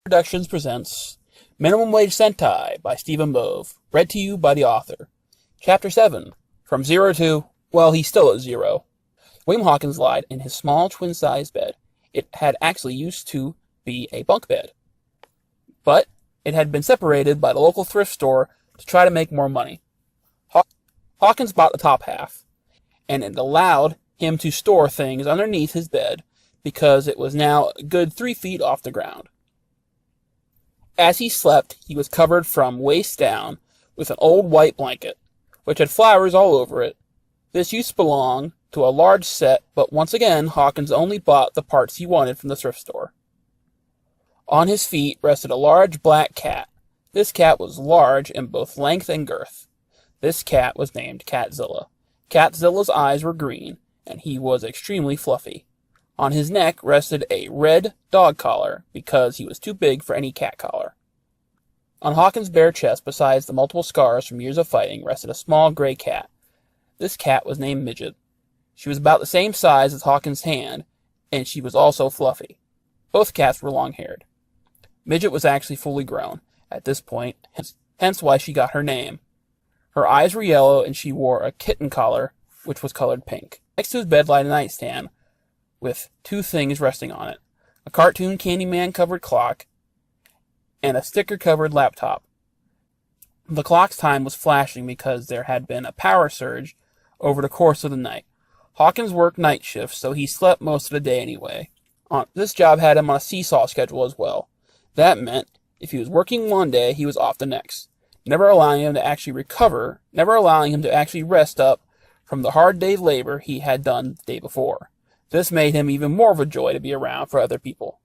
Productions presents Minimum Wage Sentai by Stephen Bove, read to you by the author. Chapter 7, From Zero to, well, he's still at zero. William Hawkins lied in his small twin-sized bed. It had actually used to be a bunk bed, but it had been separated by the local thrift store to try to make more money. Hawkins bought the top half, and it allowed him to store things underneath his bed because it was now a good 3 feet off the ground. As he slept, he was covered from waist down with an old white blanket, which had flowers all over it. This used to belong to a large set, but once again, Hawkins only bought the parts he wanted from the thrift store. On his feet rested a large black cat. This cat was large in both length and girth. This cat was named Catzilla. Catzilla's eyes were green, and he was extremely fluffy. On his neck rested a red dog collar, because he was too big for any cat collar. On Hawkins' bare chest, besides the multiple scars from years of fighting, rested a small gray cat. This cat was named Midget. She was about the same size as Hawkins' hand, and she was also fluffy. Both cats were long-haired. Midget was actually fully grown at this point, hence why she got her name. Her eyes were yellow, and she wore a kitten collar, which was colored pink. Next to his bed lay a nightstand, with 2 things resting on it: a cartoon Candyman-covered clock and a sticker-covered laptop. The clock's time was flashing because there had been a power surge over the course of the night. Hawkins worked night shifts, so he slept most of the day anyway. This job had him on a seesaw schedule as well. That meant if he was working one day, he was off the next, never allowing him to actually recover, never allowing him to actually rest up from the hard day labor he had done the day before. This made him even more of a joy to be around for other people.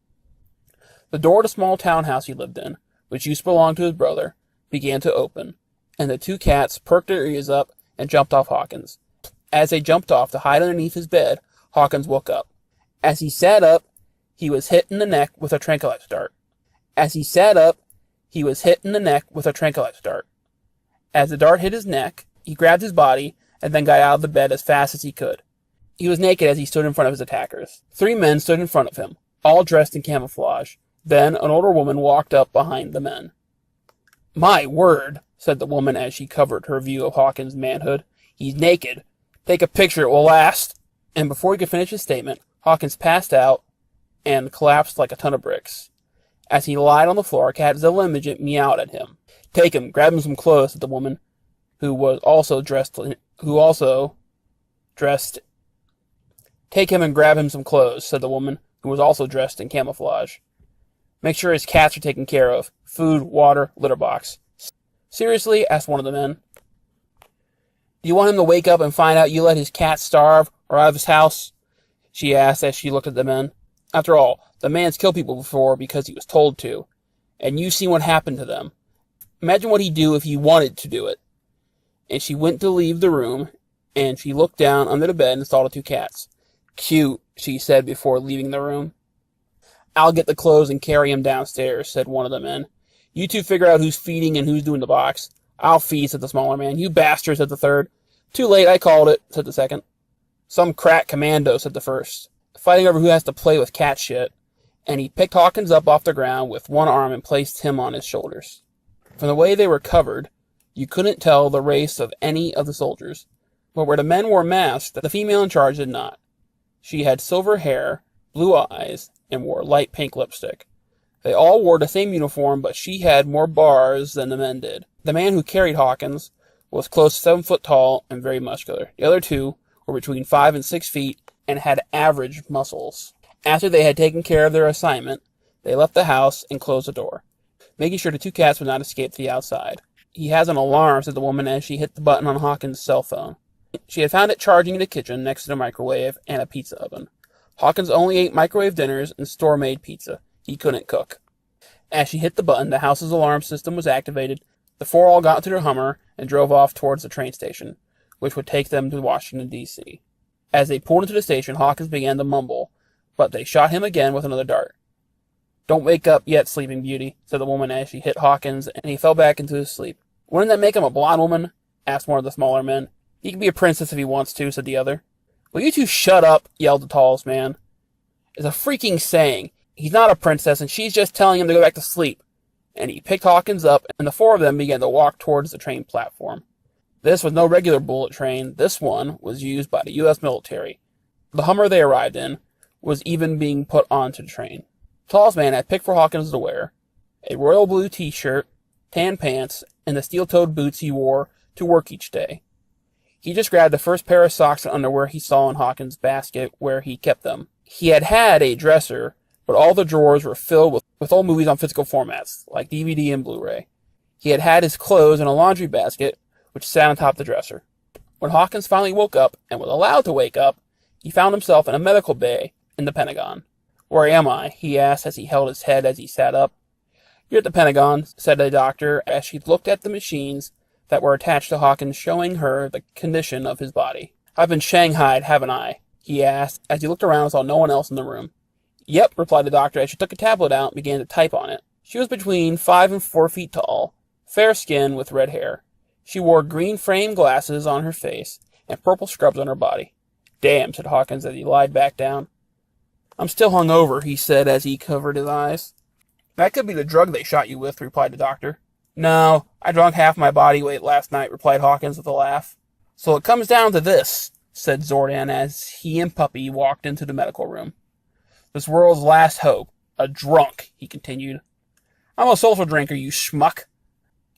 The door to the small townhouse he lived in, which used to belong to his brother, began to open, and the 2 cats perked their ears up and jumped off Hawkins. As they jumped off to hide underneath his bed, Hawkins woke up. As he sat up, he was hit in the neck with a tranquilizer dart. As he sat up, he was hit in the neck with a tranquilizer dart. As the dart hit his neck, he grabbed his body and then got out of the bed as fast as he could. He was naked as he stood in front of his attackers. 3 men stood in front of him, all dressed in camouflage. Then an older woman walked up behind the men. "My word," said the woman as she covered her view of Hawkins' manhood. "He's naked. Take a picture, it will last." And before he could finish his statement, Hawkins passed out and collapsed like a ton of bricks. As he lied on the floor, Catzilla and Midget meowed at him. "Take him, grab him some clothes," said the woman, who was also dressed. "Take him and grab him some clothes," said the woman, who was also dressed in camouflage. "Make sure his cats are taken care of. Food, water, litter box." "Seriously?" asked one of the men. "Do you want him to wake up and find out you let his cats starve or out of his house?" she asked as she looked at the men. "After all, the man's killed people before because he was told to, and you've seen what happened to them. Imagine what he'd do if he wanted to do it." And she went to leave the room, and she looked down under the bed and saw the 2 cats. "Cute," she said before leaving the room. "I'll get the clothes and carry him downstairs," said one of the men. "You 2 figure out who's feeding and who's doing the box." "I'll feed," said the smaller man. "You bastard," said the third. "Too late, I called it," said the second. "Some crack commando," said the first. "Fighting over who has to play with cat shit." And he picked Hawkins up off the ground with one arm and placed him on his shoulders. From the way they were covered, you couldn't tell the race of any of the soldiers. But where the men wore masks, the female in charge did not. She had silver hair, blue eyes, and wore light pink lipstick. They all wore the same uniform, but she had more bars than the men did. The man who carried Hawkins was close to 7 foot tall and very muscular. The other 2 were between 5 and 6 feet and had average muscles. After they had taken care of their assignment, they left the house and closed the door, making sure the 2 cats would not escape to the outside. "He has an alarm," said the woman as she hit the button on Hawkins' cell phone. She had found it charging in the kitchen next to the microwave and a pizza oven. Hawkins only ate microwave dinners and store-made pizza. He couldn't cook. As she hit the button, the house's alarm system was activated. The 4 all got into their Hummer and drove off towards the train station, which would take them to Washington, D.C. As they pulled into the station, Hawkins began to mumble, but they shot him again with another dart. "Don't wake up yet, Sleeping Beauty," said the woman as she hit Hawkins, and he fell back into his sleep. "Wouldn't that make him a blonde woman?" asked one of the smaller men. "He can be a princess if he wants to," said the other. "Will you 2 shut up?" yelled the tallest man. "It's a freaking saying. He's not a princess, and she's just telling him to go back to sleep. And he picked Hawkins up, and the four of them began to walk towards the train platform. This was no regular bullet train. This one was used by the U.S. military. The Hummer they arrived in was even being put onto the train. The tallest man had picked for Hawkins to wear a royal blue t-shirt, tan pants, and the steel-toed boots he wore to work each day. He just grabbed the first pair of socks and underwear he saw in Hawkins' basket where he kept them. He had a dresser, but all the drawers were filled with old movies on physical formats, like DVD and Blu-ray. He had his clothes in a laundry basket, which sat on top of the dresser. When Hawkins finally woke up, and was allowed to wake up, he found himself in a medical bay in the Pentagon. "Where am I?" he asked as he held his head as he sat up. "You're at the Pentagon," said the doctor as she looked at the machines that were attached to Hawkins, showing her the condition of his body. "I've been shanghaied, haven't I?" he asked as he looked around and saw no one else in the room. "Yep," replied the doctor as she took a tablet out and began to type on it. She was between 5 and 4 feet tall, fair skin with red hair. She wore green frame glasses on her face and purple scrubs on her body. "Damn," said Hawkins as he lied back down. "I'm still hungover," he said as he covered his eyes. "That could be the drug they shot you with," replied the doctor. "No, I drank half my body weight last night," replied Hawkins with a laugh. "So it comes down to this," said Zordan as he and Puppy walked into the medical room. "This world's last hope. A drunk," he continued. "I'm a social drinker, you schmuck,"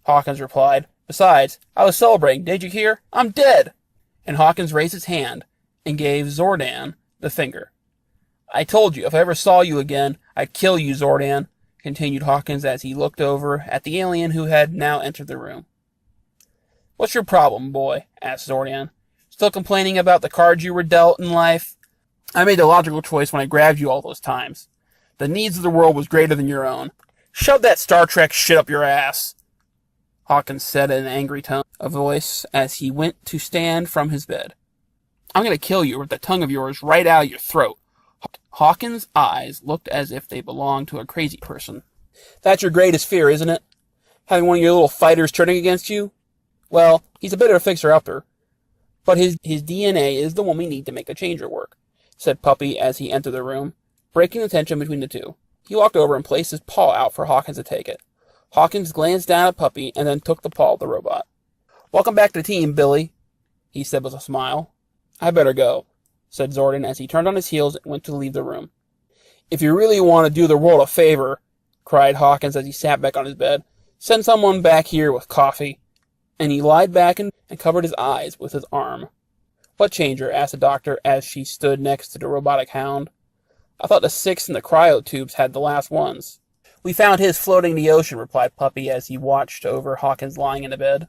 Hawkins replied. "Besides, I was celebrating. Did you hear? I'm dead." And Hawkins raised his hand and gave Zordan the finger. "I told you, if I ever saw you again, I'd kill you, Zordan," continued Hawkins as he looked over at the alien who had now entered the room. "What's your problem, boy?" asked Zordan. "Still complaining about the cards you were dealt in life? I made the logical choice when I grabbed you all those times. The needs of the world was greater than your own. Shove that Star Trek shit up your ass," Hawkins said in an angry tone of voice as he went to stand from his bed. "I'm going to kill you with that tongue of yours right out of your throat." Hawkins' eyes looked as if they belonged to a crazy person. "That's your greatest fear, isn't it? Having one of your little fighters turning against you? Well, he's a bit of a fixer-upper, but his DNA is the one we need to make the changer work," said Puppy as he entered the room, breaking the tension between the two. He walked over and placed his paw out for Hawkins to take it. Hawkins glanced down at Puppy and then took the paw of the robot. "Welcome back to the team, Billy," he said with a smile. "I better go," said Zordan as he turned on his heels and went to leave the room. "If you really want to do the world a favor," cried Hawkins as he sat back on his bed, "send someone back here with coffee." And he lied back and covered his eyes with his arm. "What changer?" asked the doctor as she stood next to the robotic hound. "I thought the 6 in the cryo tubes had the last ones." "We found his floating in the ocean," replied Puppy as he watched over Hawkins lying in the bed.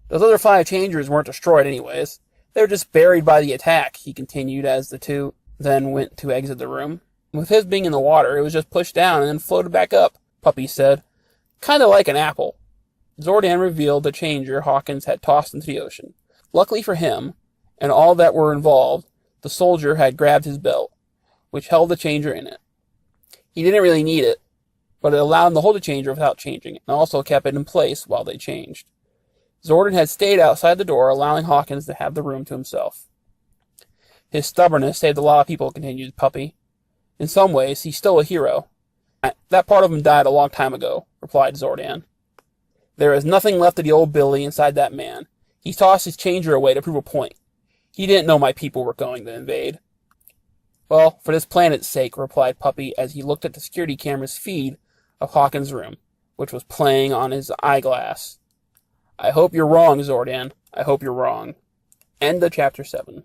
"Those other 5 changers weren't destroyed anyways. They were just buried by the attack," he continued as the two then went to exit the room. "With his being in the water, it was just pushed down and then floated back up," Puppy said. "Kinda like an apple." Zordan revealed the changer Hawkins had tossed into the ocean. Luckily for him, and all that were involved, the soldier had grabbed his belt, which held the changer in it. He didn't really need it, but it allowed him to hold the changer without changing it, and also kept it in place while they changed. Zordan had stayed outside the door, allowing Hawkins to have the room to himself. "His stubbornness saved a lot of people," continued Puppy. "In some ways, he's still a hero." "That part of him died a long time ago," replied Zordan. "There is nothing left of the old Billy inside that man. He tossed his changer away to prove a point. He didn't know my people were going to invade." "Well, for this planet's sake," replied Puppy as he looked at the security camera's feed of Hawkins' room, which was playing on his eyeglass. "I hope you're wrong, Zordan. I hope you're wrong." End of Chapter 7.